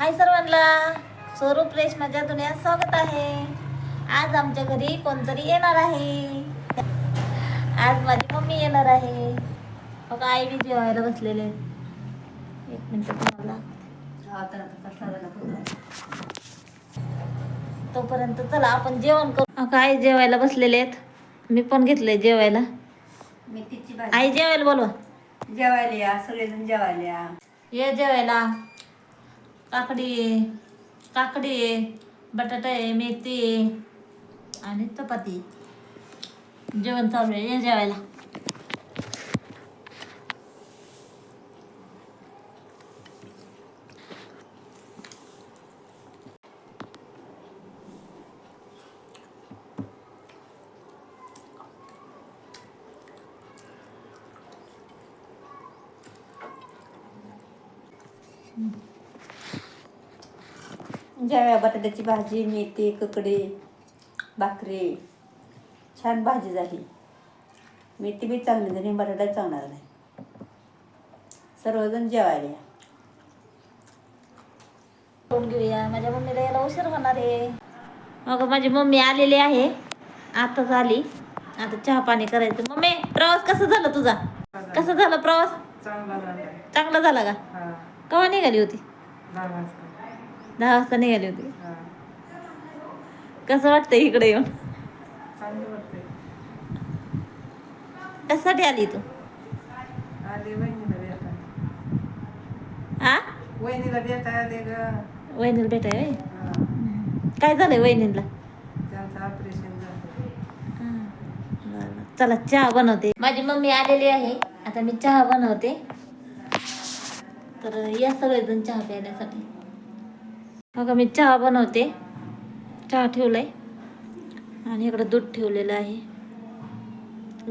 हाय सर्वांना, स्वरूप रेशमाच्या दुनियात स्वागत आहे. आज आमच्या घरी कोणतरी येणार आहे. आज माझी मम्मी येणार आहे. बघा आई बी जेवायला बसलेले. एक मिनिट तुम्हाला तोपर्यंत चला आपण जेवण करू. आई जेवायला बसलेले आहेत. मी पण घेतले जेवायला. मेथीची भाजी. आई जेवायला बोलवा. जेवायला या, सगळेजण जेवायला या. ये जेवायला. काकडी आहे, बटाटा आहे, मेथी आहे आणि चपाती. जेवण चालू आहे. ये जेवायला. जेवायला बटाट्याची भाजी, मेथी, ककडी, भाकरी. छान भाजी झाली. मेथी बी चांगली झाली, बटाटा चांगला झाला. सर्वजण जेवायला या. करून घेऊया. माझ्या मम्मीला यायला उशीर होणार आहे. मग माझी मम्मी आलेली आहे. आताच आली. आता चहा पाणी करायचं. मम्मी प्रवास कसा झाला तुझा? कसा झाला प्रवास? चांगला झाला का? केव्हा निघाली होती? 10 वाजता निघाली होती. कसं वाटतंय इकडे येऊन? कशासाठी आली तू? हा? वहिनीला भेटायला ग. वहिनीला भेटाय होय? काय झालंय वहिनीला? त्यांचं ऑपरेशन झालं. बरं. चला चहा बनवते. माझी मम्मी आलेली आहे. आता मी चहा बनवते. तर या सगळेजण चहा प्यायण्यासाठी. बघा मी चहा बनवते. चहा ठेवलाय आणि इकडं दूध ठेवलेलं आहे.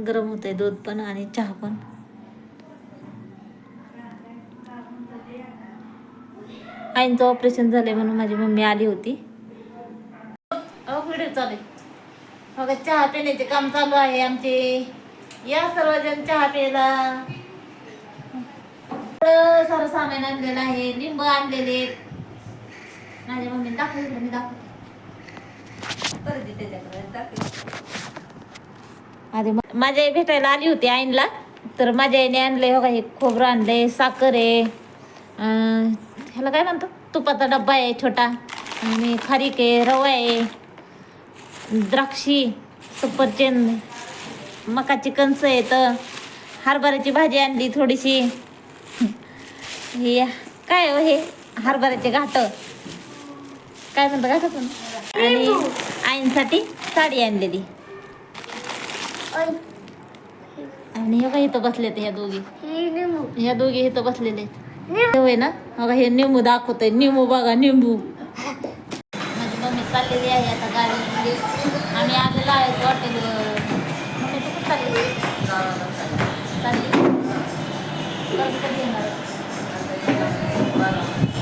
गरम होत आहे दूध पण आणि चहा पण. आईंचं ऑपरेशन झालंय म्हणून माझी मम्मी आली होती. व्हिडिओ चालू आहे. बघा चहा पिण्याचे काम चालू आहे आमचे. या सर्वजण चहा प्यायला. सारं सामान आणलेलं आहे. लिंब आणलेले. माझ्या मम्मीने दाखवलं, मी दाखवते. आधी माझ्या आई भेटायला आली होती आईनला. तर माझ्या आईने आणलंय बघा हे खोबरं आणलंय, साखर आहे, ह्याला काय म्हणतात, तुपाचा डब्बा आहे छोटा, आणि खारीक आहे, रवा आहे, द्राक्षी, सफरचंद, मकाची कणसं आहेत, हरभऱ्याची भाजी आणली थोडीशी. हे काय हो, हे हरभऱ्याचे घाट काय म्हणतात घाटातून. आणि आईंसाठी साडी आणलेली. आणि हे काय इथं बसले ह्या दोघी इथं बसलेले होय ना. बघा हे निंबू दाखवतोय. निंबू बघा, निंबू. माझी मम्मी चाललेली आहे आता गाडीमध्ये. आम्ही आलेलो आहे हॉटेलवर.